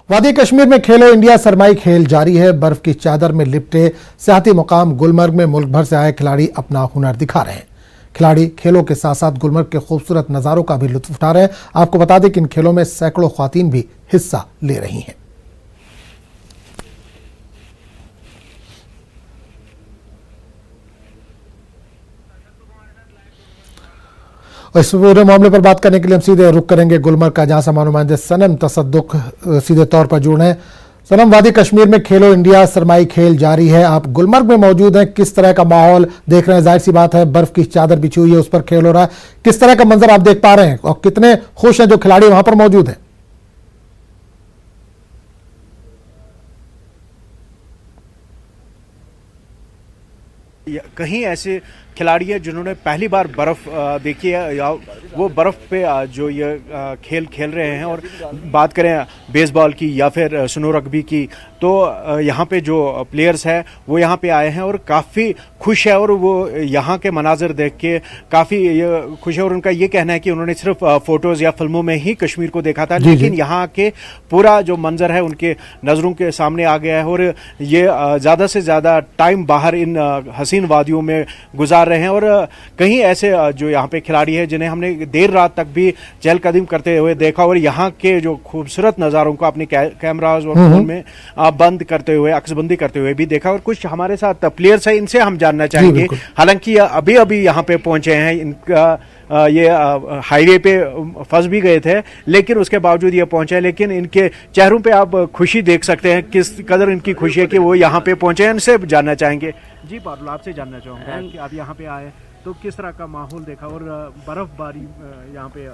वादी कश्मीर में खेलो इंडिया सरमाई खेल जारी है। बर्फ की चादर में लिपटे सियाहती मुकाम गुलमर्ग में मुल्क भर से आए खिलाड़ी अपना हुनर दिखा रहे हैं। खिलाड़ी खेलों के साथ साथ गुलमर्ग के खूबसूरत नज़ारों का भी लुत्फ उठा रहे हैं। आपको बता दें कि इन खेलों में सैकड़ों ख्वातीन भी हिस्सा ले रही हैं। इस पूरे मामले पर बात करने के लिए हम सीधे रुख करेंगे गुलमर्ग का, जहां से नुमाइंदे सनम तसद्दुक सीधे तौर पर जुड़ रहे हैं। सनम, वादी कश्मीर में खेलो इंडिया सरमाई खेल जारी है, आप गुलमर्ग में मौजूद हैं, किस तरह का माहौल देख रहे हैं? जाहिर सी बात है बर्फ की चादर बिछी हुई है, उस पर खेल हो रहा है, किस तरह का मंजर आप देख पा रहे हैं और कितने खुश हैं जो खिलाड़ी वहां पर मौजूद हैं? कहीं ऐसे खिलाड़ी हैं जिन्होंने पहली बार बर्फ देखी है या वो बर्फ पे जो ये खेल खेल रहे हैं। और बात करें बेसबॉल की या फिर स्नो रग्बी की, तो यहाँ पे जो प्लेयर्स हैं वो यहाँ पे आए हैं और काफ़ी खुश है और वो यहाँ के मनाजिर देख के काफ़ी खुश है। और उनका ये कहना है कि उन्होंने सिर्फ फोटोज़ या फिल्मों में ही कश्मीर को देखा था, लेकिन यहाँ के पूरा जो मंजर है उनके नज़रों के सामने आ गया है और ये ज़्यादा से ज़्यादा टाइम बाहर इन हसीन वादियों में गुजार रहे हैं। और कहीं ऐसे जो यहाँ पे खिलाड़ी हैं जिन्हें हमने देर रात तक भी चहलकदम करते हुए देखा और यहाँ के जो खूबसूरत नज़ारों को अपने कैमराज और फोन में बंद करते हुए, अक्सबंदी करते हुए भी देखा। और कुछ हमारे साथ प्लेयर्स हैं, इनसे हम जानना चाहेंगे। हालांकि अभी अभी यहाँ पे पहुंचे हैं, इनका ये हाईवे पे फंस भी गए थे, लेकिन उसके बावजूद ये पहुंचे हैं। लेकिन इनके चेहरों पे आप खुशी देख सकते हैं, किस कदर इनकी खुशी है कि वो यहाँ पे पहुंचे हैं। इनसे जानना चाहेंगे। जी पारुल, आपसे जानना चाहूँगा कि आप यहाँ पे आए तो किस तरह का माहौल देखा और बर्फबारी यहाँ पे?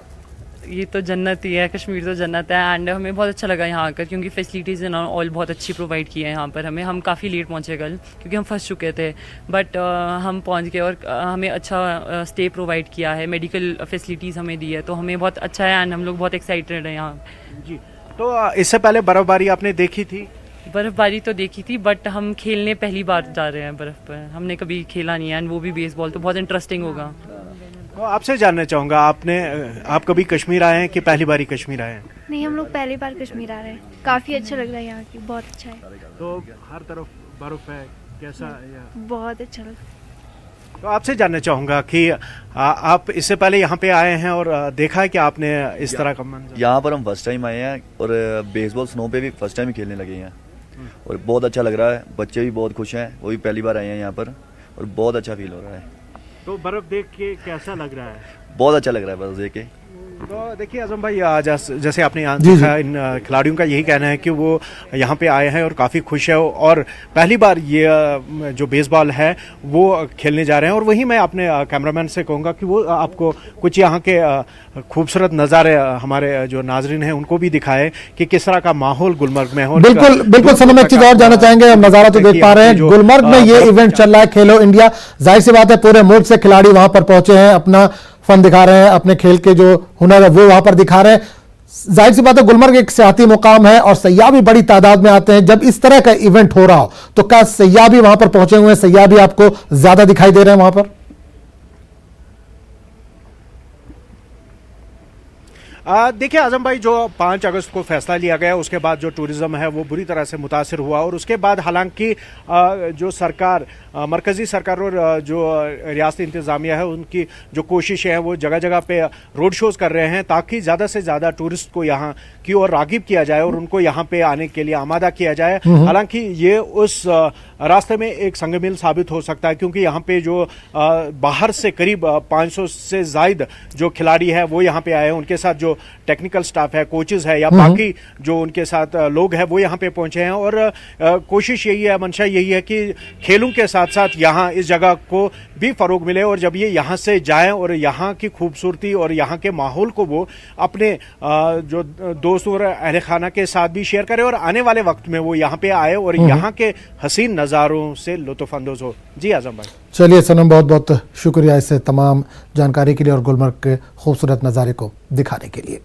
ये तो जन्नत ही है, कश्मीर तो जन्नत है। एंड हमें बहुत अच्छा लगा यहाँ आकर, क्योंकि फैसिलिटीज़ एंड ऑल बहुत अच्छी प्रोवाइड की है यहाँ पर हमें। हम काफ़ी लेट पहुँचे कल क्योंकि हम फंस चुके थे, बट हम पहुँच गए और हमें अच्छा स्टे प्रोवाइड किया है, मेडिकल फैसिलिटीज़ हमें दी है, तो हमें बहुत अच्छा है एंड हम लोग बहुत एक्साइटेड हैं यहाँ। जी, तो इससे पहले बर्फबारी आपने देखी थी? बर्फ़बारी तो देखी थी, बट हम खेलने पहली बार जा रहे हैं बर्फ़ पर, हमने कभी खेला नहीं है एंड वो भी बेसबॉल, तो बहुत इंटरेस्टिंग होगा। तो आपसे जानना चाहूँगा, आप कभी कश्मीर आए हैं कि पहली बार ही कश्मीर आए हैं? नहीं, हम लोग पहली बार कश्मीर आ रहे हैं। काफ़ी अच्छा लग रहा है यहाँ की, बहुत अच्छा है। तो हर तरफ बर्फ है, कैसा? बहुत अच्छा लग रहा है। तो आपसे जानना चाहूँगा कि आप इससे पहले यहाँ पे आए हैं और देखा है कि आपने इस तरह का मंजर? यहाँ पर हम फर्स्ट टाइम आए हैं और बेसबॉल स्नो पे भी फर्स्ट टाइम ही खेलने लगे हैं और बहुत अच्छा लग रहा है। बच्चे भी बहुत खुश हैं, वो भी पहली बार आए हैं यहाँ पर और बहुत अच्छा फील हो रहा है। तो बर्फ देख के कैसा लग रहा है? बहुत अच्छा लग रहा है बर्फ देख के। तो देखिए आजम भाई, जैसे आपने यहाँ देखा, इन खिलाड़ियों का यही कहना है कि वो यहाँ पे आए हैं और काफ़ी खुश है और पहली बार ये जो बेसबॉल है वो खेलने जा रहे हैं। और वही मैं अपने कैमरामैन से कहूँगा कि वो आपको कुछ यहाँ के खूबसूरत नज़ारे हमारे जो नाजरीन हैं उनको भी दिखाए कि किस तरह का माहौल गुलमर्ग में है। बिल्कुल बिल्कुल सनम, एक चीज और जानना चाहेंगे, नज़ारा तो देख पा रहे हैं गुलमर्ग में ये इवेंट चल रहा है खेलो इंडिया। जाहिर सी बात है पूरे मुल्क से खिलाड़ी वहां पर पहुंचे हैं, अपना फन दिखा रहे हैं, अपने खेल के जो हुनर है वो वहां पर दिखा रहे हैं। जाहिर सी बात है गुलमर्ग एक सियाहती मुकाम है और सयाह भी बड़ी तादाद में आते हैं। जब इस तरह का इवेंट हो रहा हो तो क्या सयाह भी वहां पर पहुंचे हुए हैं, सयाह भी आपको ज्यादा दिखाई दे रहे हैं वहां पर? देखिए आजम भाई, जो 5 अगस्त को फैसला लिया गया उसके बाद जो टूरिज्म है वो बुरी तरह से मुतासिर हुआ और उसके बाद हालांकि जो सरकार, मरकजी सरकार और जो रियासती इंतज़ामिया है उनकी जो कोशिश है वो जगह जगह पे रोड शोज़ कर रहे हैं ताकि ज़्यादा से ज़्यादा टूरिस्ट को यहाँ की ओर रागिब किया जाए और उनको यहाँ पे आने के लिए आमादा किया जाए। हालांकि ये उस रास्ते में एक संगमिल साबित हो सकता है, क्योंकि यहाँ पे जो बाहर से करीब 500 से ज़ायद जो खिलाड़ी है वो यहाँ पे आए हैं, उनके साथ जो टेक्निकल स्टाफ है, कोचेज है या बाकी जो उनके साथ लोग हैं वो यहाँ पे पहुंचे हैं। और कोशिश यही है, मंशा यही है कि खेलों के साथ साथ यहाँ इस जगह को भी फरोग मिले और जब ये यहाँ से जाएं और यहाँ की खूबसूरती और यहाँ के माहौल को वो अपने जो दोस्तों और अहले खाना के साथ भी शेयर करें और आने वाले वक्त में वो यहाँ पे आए और यहाँ के हसीन नज़ारों से लुत्फ अंदोज हो। जी आजम भाई, चलिए सनम, बहुत बहुत शुक्रिया इससे तमाम जानकारी के लिए और गुलमर्ग के खूबसूरत नज़ारे को दिखाने के लिए।